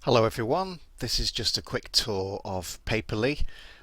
Hello everyone, this is just a quick tour of Paper.li.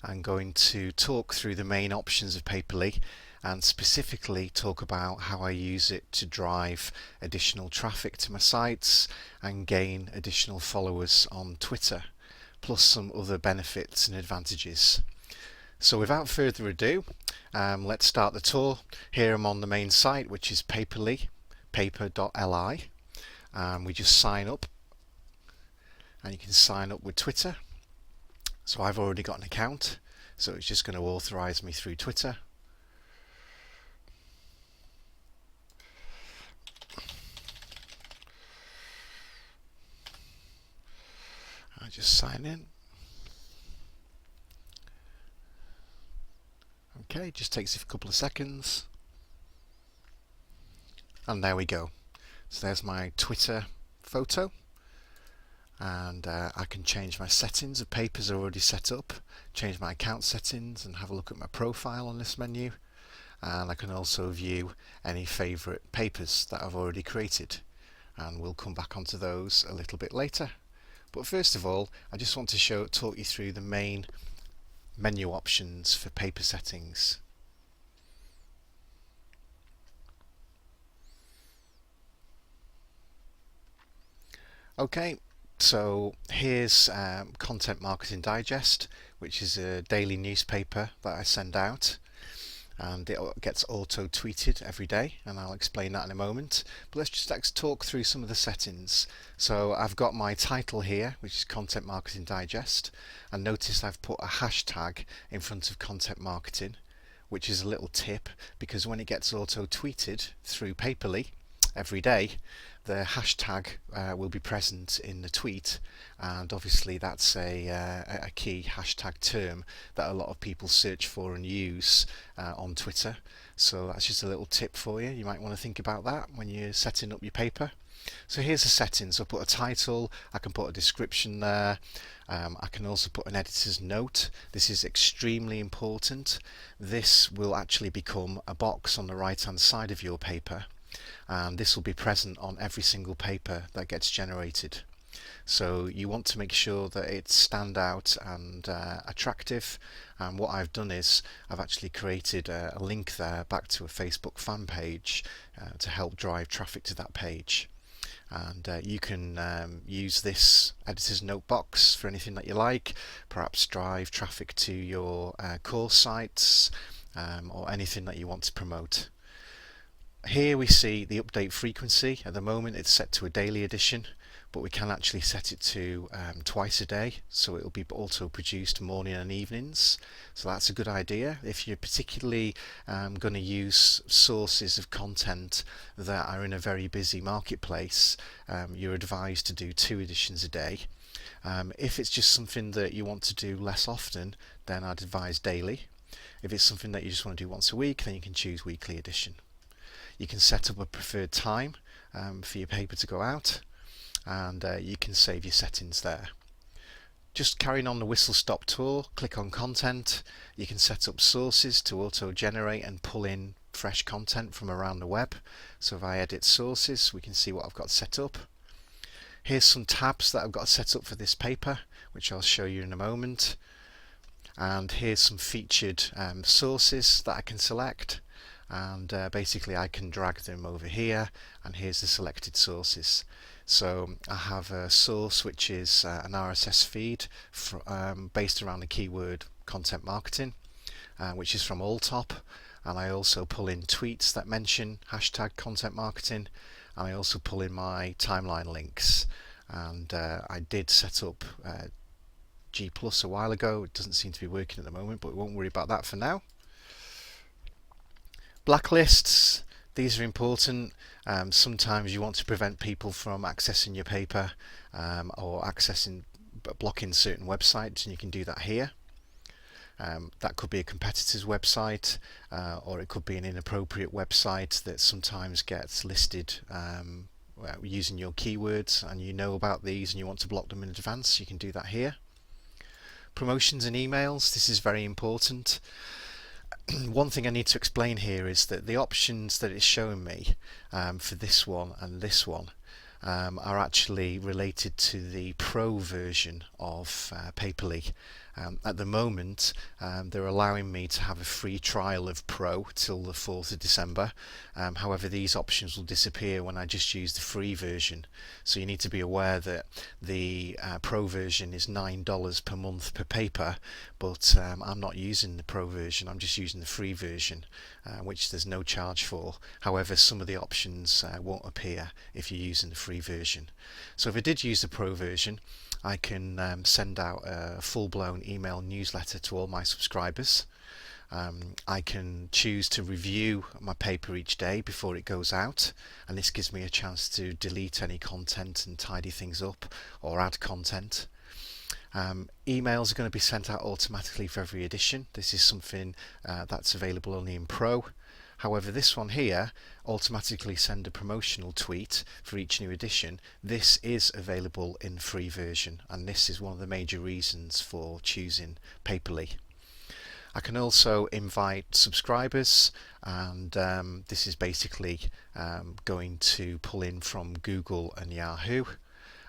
I'm going to talk through the main options of Paper.li and specifically talk about how I use it to drive additional traffic to my sites and gain additional followers on Twitter, plus some other benefits and advantages. So without further ado, let's start the tour. Here I'm on the main site, which is Paper.li, Paper.li. We just sign up. And you can sign up with Twitter. So I've already got an account, so it's just going to authorize me through Twitter. I just sign in. Okay, just takes a couple of seconds. And there we go. So there's my Twitter photo. And I can change my settings. The papers are already set up, change my account settings and have a look at my profile on this menu, and I can also view any favourite papers that I've already created, and we'll come back onto those a little bit later. But first of all, I just want to talk you through the main menu options for paper settings. Okay, so here's Content Marketing Digest, which is a daily newspaper that I send out, and it gets auto-tweeted every day, and I'll explain that in a moment. But let's just talk through some of the settings. So I've got my title here, which is Content Marketing Digest, and notice I've put a hashtag in front of content marketing, which is a little tip, because when it gets auto-tweeted through Paper.li every day, the hashtag will be present in the tweet, and obviously that's a key hashtag term that a lot of people search for and use on Twitter. So that's just a little tip for you. You might want to think about that when you're setting up your paper. So here's the settings. I'll put a title, I can put a description there, I can also put an editor's note. This is extremely important. This will actually become a box on the right hand side of your paper, and this will be present on every single paper that gets generated. So you want to make sure that it's stand out and attractive, and what I've done is I've actually created a link there back to a Facebook fan page to help drive traffic to that page. And you can use this editor's note box for anything that you like, perhaps drive traffic to your course sites or anything that you want to promote. Here we see the update frequency. At the moment it's set to a daily edition, but we can actually set it to twice a day, so it will be auto produced morning and evenings. So that's a good idea. If you're particularly going to use sources of content that are in a very busy marketplace, you're advised to do 2 editions a day. If it's just something that you want to do less often, then I'd advise daily. If it's something that you just want to do once a week, then you can choose weekly edition. You can set up a preferred time for your paper to go out, and you can save your settings there. Just carrying on the whistle stop tour, click on content. You can set up sources to auto generate and pull in fresh content from around the web. So if I edit sources, we can see what I've got set up. Here's some tabs that I've got set up for this paper, which I'll show you in a moment. And here's some featured sources that I can select. And basically I can drag them over here, and here's the selected sources. So I have a source which is an RSS feed based around the keyword content marketing, which is from Alltop, and I also pull in tweets that mention hashtag content marketing, and I also pull in my timeline links. And I did set up G+ a while ago. It doesn't seem to be working at the moment, but we won't worry about that for now. Blacklists, these are important. Sometimes you want to prevent people from accessing your paper or blocking certain websites, and you can do that here. That could be a competitor's website, or it could be an inappropriate website that sometimes gets listed using your keywords, and you know about these and you want to block them in advance. You can do that here. Promotions and emails, this is very important. One thing I need to explain here is that the options that it's showing me for this one and this one are actually related to the Pro version of Paper.li. At the moment, they're allowing me to have a free trial of Pro till the 4th of December. However, these options will disappear when I just use the free version. So you need to be aware that the Pro version is $9 per month per paper, but I'm not using the Pro version, I'm just using the free version, which there's no charge for. However, some of the options won't appear if you're using the free version. So if I did use the Pro version, I can send out a full-blown email newsletter to all my subscribers. I can choose to review my paper each day before it goes out, and this gives me a chance to delete any content and tidy things up or add content. Emails are going to be sent out automatically for every edition. This is something that's available only in Pro. However, this one here, automatically send a promotional tweet for each new edition. This is available in free version, and this is one of the major reasons for choosing Paper.li. I can also invite subscribers, and this is basically going to pull in from Google and Yahoo,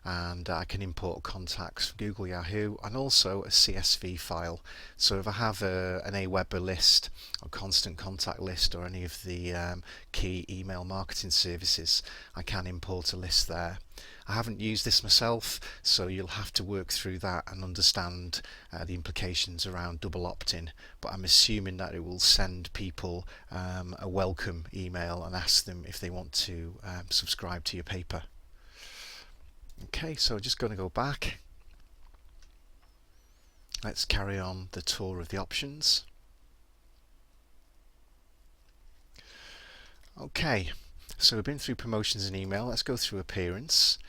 and I can import contacts from Google, Yahoo, and also a CSV file. So if I have an Aweber list, a constant contact list, or any of the key email marketing services, I can import a list there. I haven't used this myself, so you'll have to work through that and understand the implications around double opt-in, but I'm assuming that it will send people a welcome email and ask them if they want to subscribe to your paper. Okay, so just going to go back. Let's carry on the tour of the options. Okay, so we've been through promotions and email. Let's go through appearance.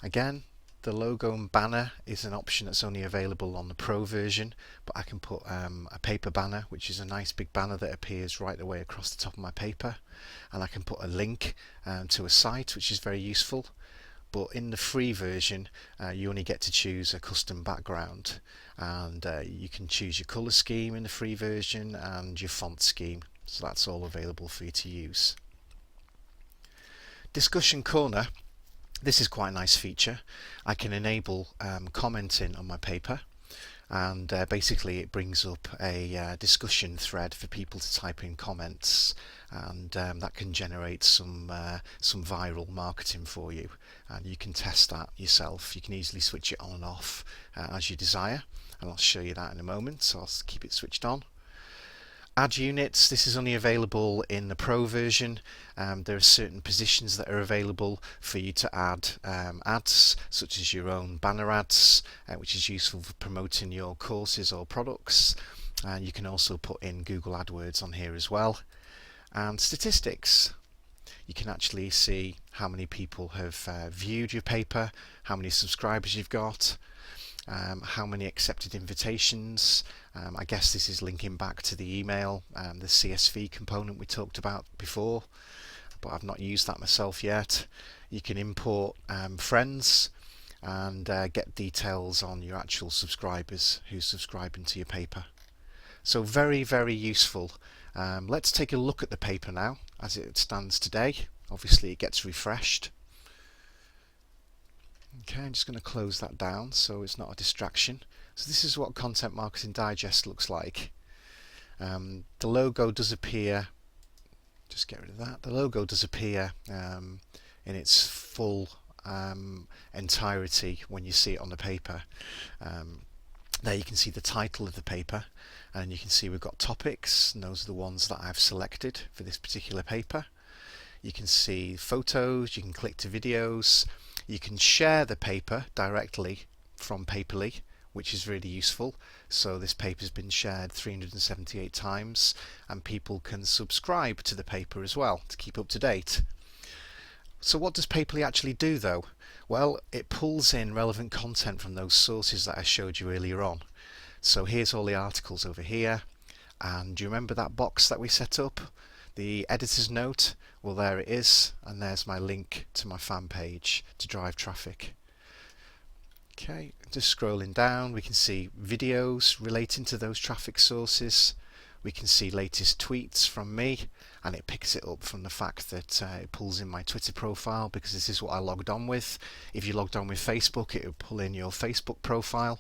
Again, the logo and banner is an option that's only available on the Pro version, but I can put a paper banner, which is a nice big banner that appears right the way across the top of my paper, and I can put a link to a site, which is very useful. But in the free version, you only get to choose a custom background, and you can choose your colour scheme in the free version and your font scheme, so that's all available for you to use. Discussion corner, this is quite a nice feature. I can enable commenting on my paper, and basically it brings up a discussion thread for people to type in comments, and that can generate some viral marketing for you, and you can test that yourself. You can easily switch it on and off as you desire, and I'll show you that in a moment, so I'll keep it switched on. Add units, this is only available in the Pro version. There are certain positions that are available for you to add ads, such as your own banner ads, which is useful for promoting your courses or products. And you can also put in Google AdWords on here as well. And statistics. You can actually see how many people have viewed your paper, how many subscribers you've got, how many accepted invitations. I guess this is linking back to the email, the CSV component we talked about before, but I've not used that myself yet. You can import friends and get details on your actual subscribers who's subscribing to your paper. So very, very useful. Let's take a look at the paper now as it stands today. Obviously it gets refreshed. Okay, I'm just going to close that down so it's not a distraction. So this is what Content Marketing Digest looks like. The logo does appear, just get rid of that, the logo does appear in its full entirety when you see it on the paper. There you can see the title of the paper, and you can see we've got topics, and those are the ones that I've selected for this particular paper. You can see photos, you can click to videos, you can share the paper directly from Paper.li, which is really useful. So this paper has been shared 378 times, and people can subscribe to the paper as well to keep up to date. So what does Paper.li actually do though? Well, it pulls in relevant content from those sources that I showed you earlier on. So here's all the articles over here, and do you remember that box that we set up? The editor's note, well there it is, and there's my link to my fan page to drive traffic. Okay, just scrolling down we can see videos relating to those traffic sources, we can see latest tweets from me, and it picks it up from the fact that it pulls in my Twitter profile, because this is what I logged on with. If you logged on with Facebook, it would pull in your Facebook profile.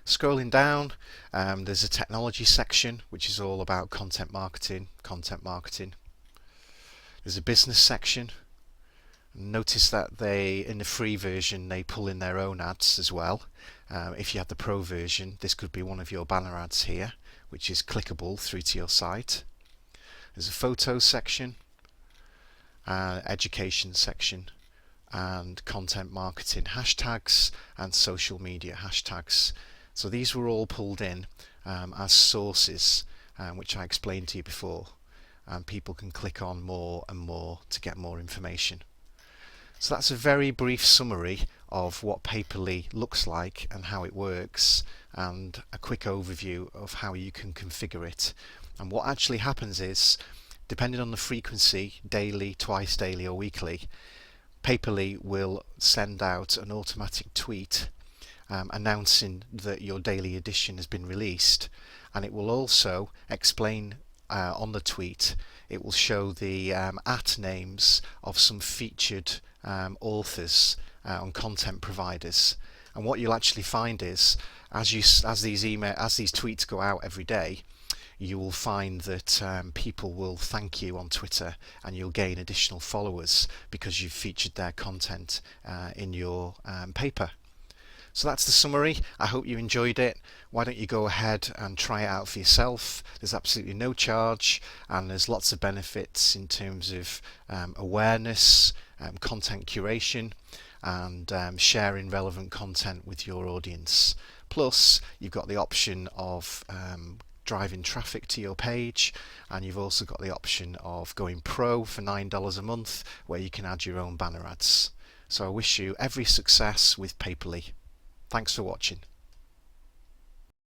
Scrolling down, there's a technology section which is all about content marketing. There's a business section. Notice that in the free version, they pull in their own ads as well. If you have the pro version, this could be one of your banner ads here, which is clickable through to your site. There's a photos section, education section, and content marketing hashtags and social media hashtags. So these were all pulled in as sources, which I explained to you before, and people can click on more and more to get more information. So that's a very brief summary of what Paper.li looks like and how it works, and a quick overview of how you can configure it. And what actually happens is, depending on the frequency, daily, twice daily or weekly, Paper.li will send out an automatic tweet announcing that your daily edition has been released, and it will also explain on the tweet, it will show the at names of some featured authors on content providers. And what you'll actually find is, as these tweets go out every day, you will find that people will thank you on Twitter, and you'll gain additional followers because you've featured their content in your paper. So that's the summary. I hope you enjoyed it. Why don't you go ahead and try it out for yourself? There's absolutely no charge, and there's lots of benefits in terms of awareness, content curation, and sharing relevant content with your audience. Plus, you've got the option of driving traffic to your page, and you've also got the option of going pro for $9 a month, where you can add your own banner ads. So I wish you every success with Paper.li. Thanks for watching.